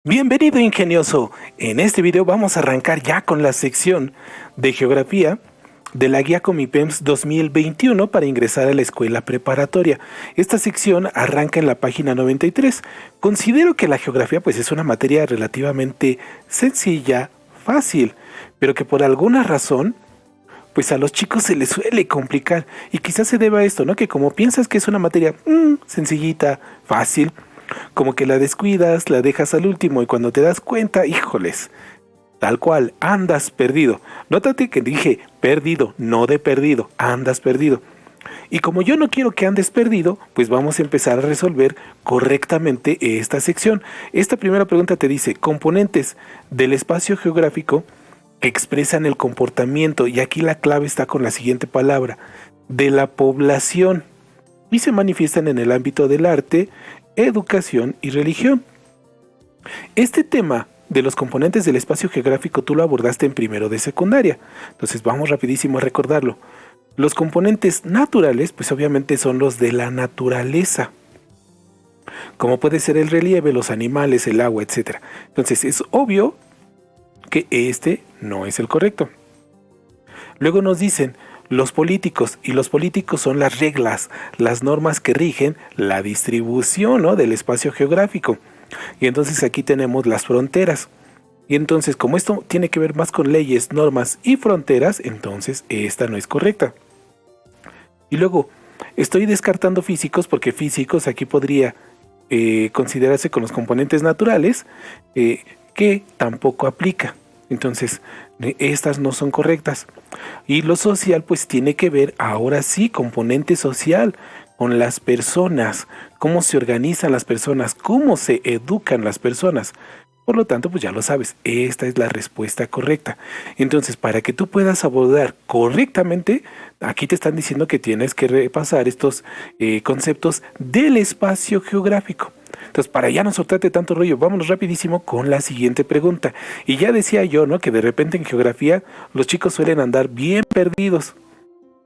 Bienvenido ingenioso. En este video vamos a arrancar ya con la sección de geografía de la guía Comipems 2021 para ingresar a la escuela preparatoria. Esta sección arranca en la página 93. Considero que la geografía pues es una materia relativamente sencilla, fácil, pero que por alguna razón pues a los chicos se les suele complicar y quizás se deba a esto, ¿no? Que como piensas que es una materia sencillita, fácil, como que la descuidas, la dejas al último y cuando te das cuenta, híjoles, tal cual, andas perdido. Nótate que dije perdido, no de perdido, andas perdido. Y como yo no quiero que andes perdido, pues vamos a empezar a resolver correctamente esta sección. Esta primera pregunta te dice, componentes del espacio geográfico que expresan el comportamiento, y aquí la clave está con la siguiente palabra, de la población, y se manifiestan en el ámbito del arte, educación y religión. Este tema de los componentes del espacio geográfico tú lo abordaste en primero de secundaria, entonces vamos rapidísimo a recordarlo. Los componentes naturales, pues obviamente son los de la naturaleza, como puede ser el relieve, los animales, el agua, etc. Entonces es obvio que este no es el correcto. Luego nos dicen los políticos, y los políticos son las reglas, las normas que rigen la distribución, ¿no?, del espacio geográfico. Y entonces aquí tenemos las fronteras. Y entonces como esto tiene que ver más con leyes, normas y fronteras, entonces esta no es correcta. Y luego estoy descartando físicos porque físicos aquí podría considerarse con los componentes naturales, que tampoco aplica. Entonces, estas no son correctas. Y lo social, pues tiene que ver, ahora sí, componente social, con las personas, cómo se organizan las personas, cómo se educan las personas. Por lo tanto, pues ya lo sabes, esta es la respuesta correcta. Entonces, para que tú puedas abordar correctamente, aquí te están diciendo que tienes que repasar estos conceptos del espacio geográfico. Entonces, para ya no soltarte tanto rollo, vámonos rapidísimo con la siguiente pregunta. Y ya decía yo, ¿no?, que de repente en geografía los chicos suelen andar bien perdidos.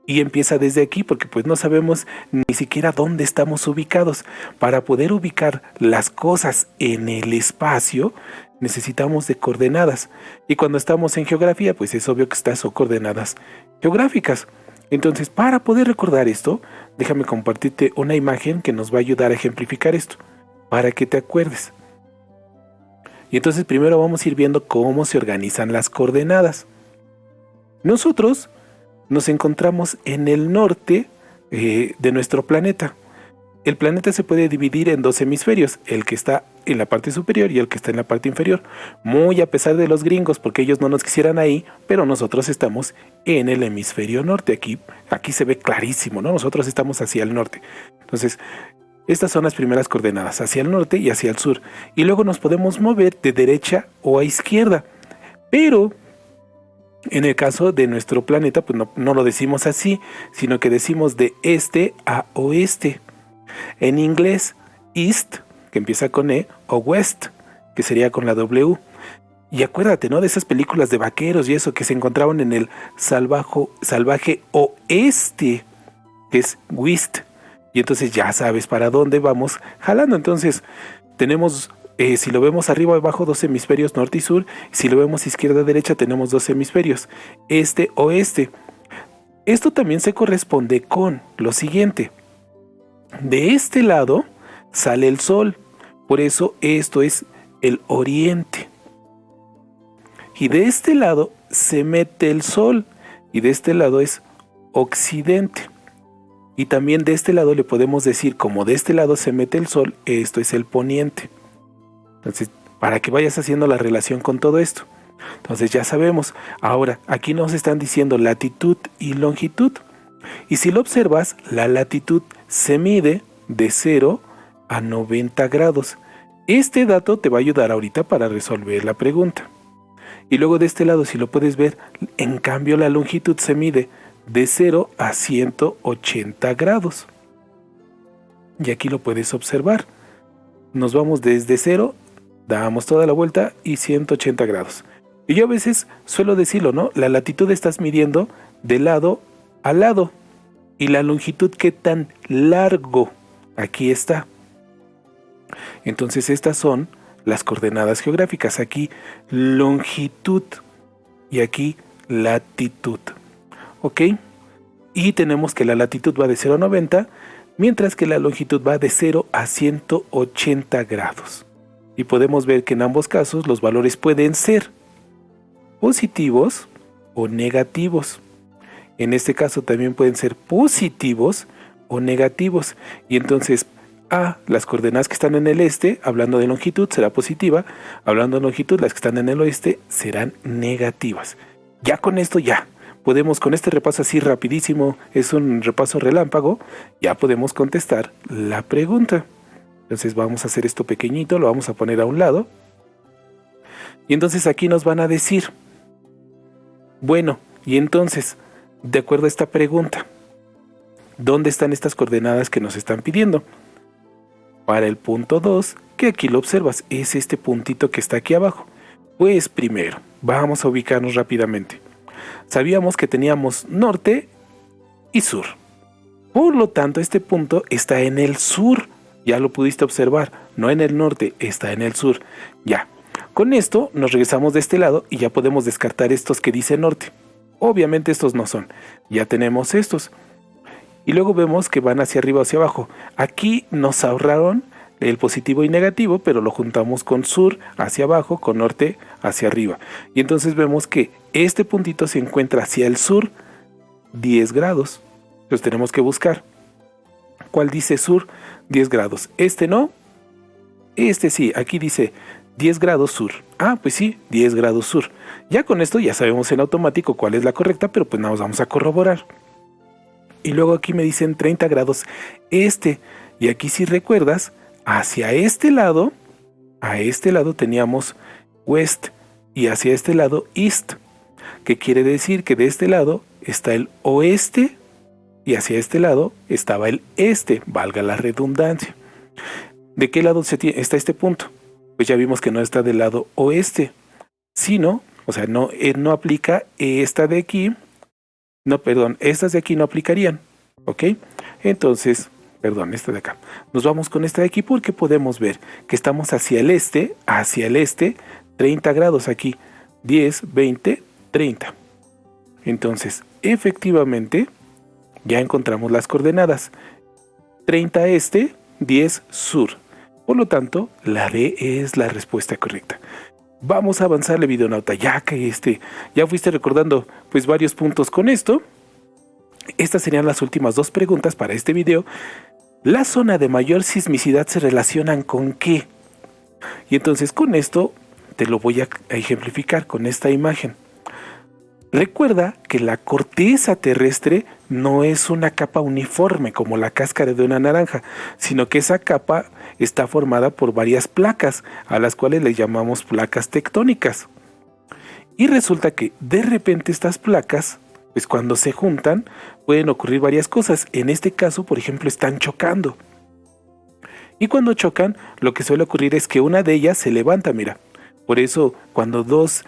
Y empieza desde aquí porque pues no sabemos ni siquiera dónde estamos ubicados. Para poder ubicar las cosas en el espacio necesitamos de coordenadas. Y cuando estamos en geografía pues es obvio que estas son coordenadas geográficas. Entonces, para poder recordar esto, déjame compartirte una imagen que nos va a ayudar a ejemplificar esto, para que te acuerdes. Y entonces primero vamos a ir viendo cómo se organizan las coordenadas. Nosotros nos encontramos en el norte de nuestro planeta. El planeta se puede dividir en dos hemisferios, el que está en la parte superior y el que está en la parte inferior. Muy a pesar de los gringos, porque ellos no nos quisieran ahí, pero nosotros estamos en el hemisferio norte. Aquí se ve clarísimo, ¿no? Nosotros estamos hacia el norte. Entonces, estas son las primeras coordenadas, hacia el norte y hacia el sur. Y luego nos podemos mover de derecha o a izquierda. Pero en el caso de nuestro planeta, pues no lo decimos así, sino que decimos de este a oeste. En inglés, east, que empieza con E, o west, que sería con la W. Y acuérdate, ¿no?, de esas películas de vaqueros y eso que se encontraban en el salvaje oeste, que es west. Y entonces ya sabes para dónde vamos jalando. Entonces tenemos, si lo vemos arriba o abajo, dos hemisferios, norte y sur. Si lo vemos izquierda a derecha, tenemos dos hemisferios, este, oeste. Esto también se corresponde con lo siguiente. De este lado sale el sol. Por eso esto es el oriente. Y de este lado se mete el sol. Y de este lado es occidente. Y también de este lado le podemos decir, como de este lado se mete el sol, esto es el poniente. Entonces, para que vayas haciendo la relación con todo esto. Entonces ya sabemos. Ahora, aquí nos están diciendo latitud y longitud. Y si lo observas, la latitud se mide de 0 a 90 grados. Este dato te va a ayudar ahorita para resolver la pregunta. Y luego de este lado, si lo puedes ver, en cambio la longitud se mide de 0 a 180 grados. Y aquí lo puedes observar. Nos vamos desde 0, damos toda la vuelta y 180 grados. Y yo a veces suelo decirlo, ¿no? La latitud estás midiendo de lado a lado. Y la longitud, ¿qué tan largo? Aquí está. Entonces estas son las coordenadas geográficas. Aquí longitud y aquí latitud. ¿Ok? Y tenemos que la latitud va de 0 a 90, mientras que la longitud va de 0 a 180 grados. Y podemos ver que en ambos casos los valores pueden ser positivos o negativos. En este caso también pueden ser positivos o negativos. Y entonces las coordenadas que están en el este, hablando de longitud, será positiva. Hablando de longitud, las que están en el oeste serán negativas. Ya con esto podemos, con este repaso así rapidísimo, es un repaso relámpago, ya podemos contestar la pregunta. Entonces vamos a hacer esto pequeñito, lo vamos a poner a un lado. Y entonces aquí nos van a decir, bueno, y entonces, de acuerdo a esta pregunta, ¿dónde están estas coordenadas que nos están pidiendo? Para el punto 2, que aquí lo observas, es este puntito que está aquí abajo. Pues primero, vamos a ubicarnos rápidamente. Sabíamos que teníamos norte y sur. Por lo tanto, este punto está en el sur. Ya lo pudiste observar, no en el norte, está en el sur. Ya. Con esto nos regresamos de este lado y ya podemos descartar estos que dicen norte. Obviamente estos no son. Ya tenemos estos. Y luego vemos que van hacia arriba o hacia abajo. Aquí nos ahorraron el positivo y negativo, pero lo juntamos con sur hacia abajo, con norte hacia arriba. Y entonces vemos que este puntito se encuentra hacia el sur 10 grados. Entonces tenemos que buscar. ¿Cuál dice sur? 10 grados. Este no. Este sí. Aquí dice 10 grados sur. Pues sí, 10 grados sur. Ya con esto ya sabemos en automático cuál es la correcta, pero pues nada más vamos a corroborar. Y luego aquí me dicen 30 grados este. Y aquí si recuerdas, hacia este lado, a este lado teníamos west y hacia este lado east. Que quiere decir que de este lado está el oeste y hacia este lado estaba el este, valga la redundancia. ¿De qué lado está este punto? Pues ya vimos que no está del lado oeste, sino, o sea, no aplica esta de aquí. No, perdón, estas de aquí no aplicarían, ¿ok? Entonces, perdón, esta de acá. Nos vamos con esta de aquí porque podemos ver que estamos hacia el este, 30 grados aquí, 10, 20, 30. Entonces, efectivamente, ya encontramos las coordenadas. 30 este, 10 sur. Por lo tanto, la D es la respuesta correcta. Vamos a avanzarle, videonauta, ya que ya fuiste recordando pues varios puntos con esto. Estas serían las últimas dos preguntas para este video. ¿La zona de mayor sismicidad se relacionan con qué? Y entonces con esto te lo voy a ejemplificar con esta imagen. Recuerda que la corteza terrestre no es una capa uniforme como la cáscara de una naranja, sino que esa capa está formada por varias placas, a las cuales les llamamos placas tectónicas. Y resulta que de repente estas placas, pues cuando se juntan, pueden ocurrir varias cosas. En este caso, por ejemplo, están chocando. Y cuando chocan, lo que suele ocurrir es que una de ellas se levanta, mira. Por eso, cuando dos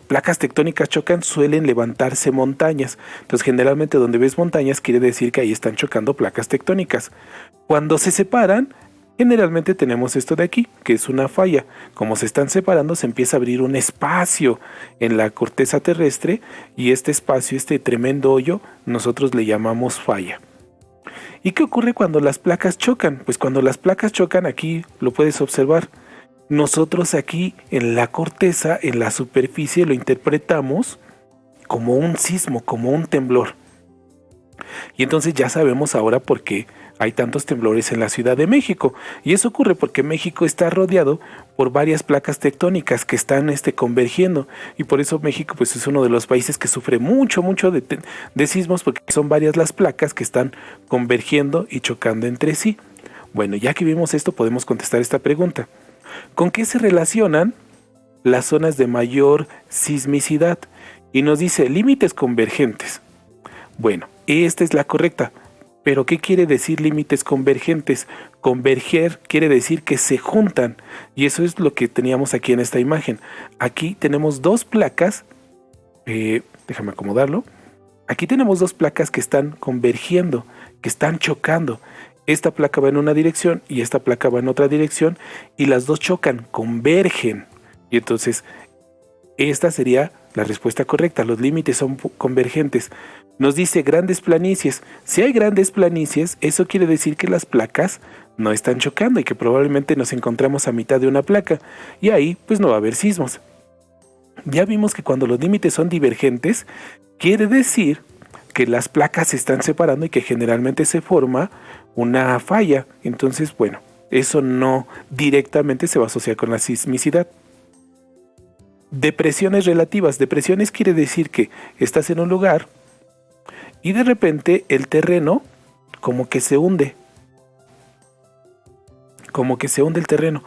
placas tectónicas chocan, suelen levantarse montañas. Entonces, generalmente donde ves montañas quiere decir que ahí están chocando placas tectónicas. Cuando se separan, generalmente tenemos esto de aquí, que es una falla. Como se están separando, se empieza a abrir un espacio en la corteza terrestre y este espacio, este tremendo hoyo, nosotros le llamamos falla. ¿Y qué ocurre cuando las placas chocan? Pues cuando las placas chocan, aquí lo puedes observar. Nosotros aquí en la corteza, en la superficie, lo interpretamos como un sismo, como un temblor. Y entonces ya sabemos ahora por qué hay tantos temblores en la Ciudad de México. Y eso ocurre porque México está rodeado por varias placas tectónicas que están convergiendo. Y por eso México pues, es uno de los países que sufre mucho de sismos, porque son varias las placas que están convergiendo y chocando entre sí. Bueno, ya que vimos esto, podemos contestar esta pregunta. ¿Con qué se relacionan las zonas de mayor sismicidad? Y nos dice límites convergentes. Bueno, esta es la correcta. ¿Pero qué quiere decir límites convergentes? Converger quiere decir que se juntan. Y eso es lo que teníamos aquí en esta imagen. Aquí tenemos dos placas. Déjame acomodarlo. Aquí tenemos dos placas que están convergiendo, que están chocando. esta placa va en una dirección y esta placa va en otra dirección y las dos chocan, convergen. Y entonces esta sería la respuesta correcta. Los límites son convergentes. Nos dice grandes planicies. Si hay grandes planicies, eso quiere decir que las placas no están chocando y que probablemente nos encontramos a mitad de una placa. Y ahí pues no va a haber sismos. Ya vimos que cuando los límites son divergentes, quiere decir que las placas se están separando y que generalmente se forma una falla. Entonces, bueno, eso no directamente se va a asociar con la sismicidad. Depresiones relativas. Depresiones quiere decir que estás en un lugar y de repente el terreno como que se hunde. Como que se hunde el terreno.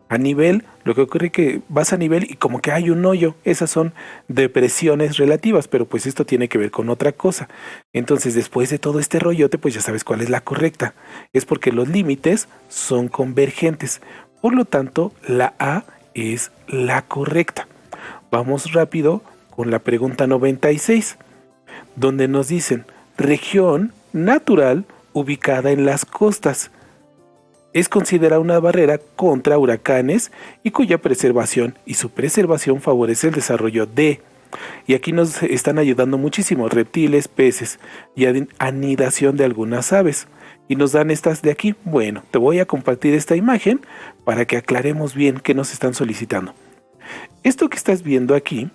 A nivel, lo que ocurre es que vas a nivel y como que hay un hoyo. Esas son depresiones relativas, pero pues esto tiene que ver con otra cosa. Entonces, después de todo este rollote, pues ya sabes cuál es la correcta. Es porque los límites son convergentes. Por lo tanto, la A es la correcta. Vamos rápido con la pregunta 96, donde nos dicen, región natural ubicada en las costas. Es considerada una barrera contra huracanes y cuya preservación y su preservación favorece el desarrollo de... Y aquí nos están ayudando muchísimo reptiles, peces y anidación de algunas aves. Y nos dan estas de aquí. Bueno, te voy a compartir esta imagen para que aclaremos bien qué nos están solicitando. Esto que estás viendo aquí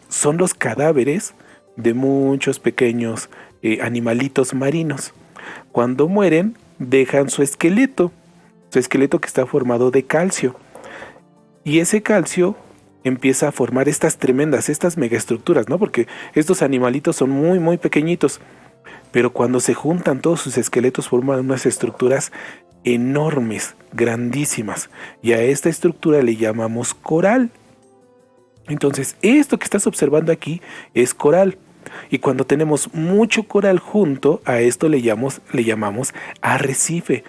son los cadáveres de muchos pequeños animalitos marinos. Cuando mueren, dejan su esqueleto que está formado de calcio. Y ese calcio empieza a formar estas megaestructuras, ¿no? Porque estos animalitos son muy, muy pequeñitos. Pero cuando se juntan todos sus esqueletos forman unas estructuras enormes, grandísimas. Y a esta estructura le llamamos coral. Entonces, esto que estás observando aquí es coral. Y cuando tenemos mucho coral junto, a esto le llamamos arrecife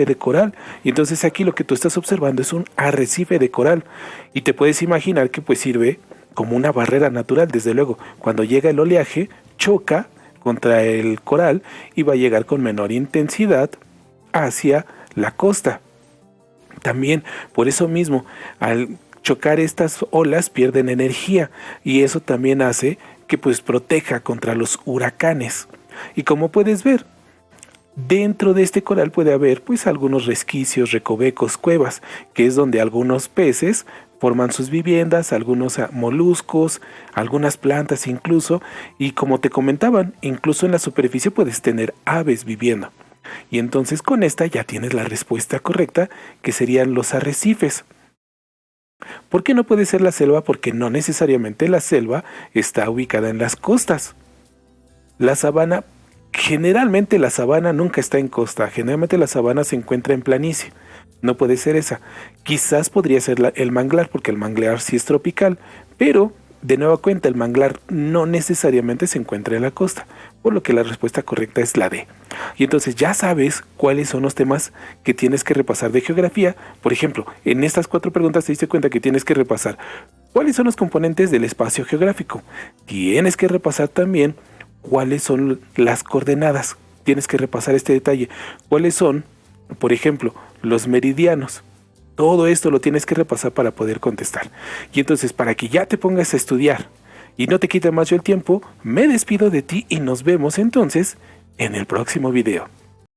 de coral. Y entonces aquí lo que tú estás observando es un arrecife de coral. Y te puedes imaginar que pues sirve como una barrera natural, desde luego. Cuando llega el oleaje, choca contra el coral y va a llegar con menor intensidad hacia la costa. También, por eso mismo, al chocar estas olas pierden energía y eso también hace que pues proteja contra los huracanes. Y como puedes ver, dentro de este coral puede haber pues algunos resquicios, recovecos, cuevas, que es donde algunos peces forman sus viviendas, algunos moluscos, algunas plantas incluso, y como te comentaban, incluso en la superficie puedes tener aves viviendo. Y entonces con esta ya tienes la respuesta correcta, que serían los arrecifes. ¿Por qué no puede ser la selva? Porque no necesariamente la selva está ubicada en las costas. La sabana, generalmente la sabana nunca está en costa, generalmente la sabana se encuentra en planicie. No puede ser esa. Quizás podría ser el manglar, porque el manglar sí es tropical, pero de nueva cuenta el manglar no necesariamente se encuentra en la costa, por lo que la respuesta correcta es la D. Y entonces ya sabes cuáles son los temas que tienes que repasar de geografía. Por ejemplo, en estas 4 preguntas te diste cuenta que tienes que repasar cuáles son los componentes del espacio geográfico. Tienes que repasar también cuáles son las coordenadas. Tienes que repasar este detalle. ¿Cuáles son, por ejemplo, los meridianos? Todo esto lo tienes que repasar para poder contestar. Y entonces, para que ya te pongas a estudiar y no te quite más yo el tiempo, me despido de ti y nos vemos entonces en el próximo video.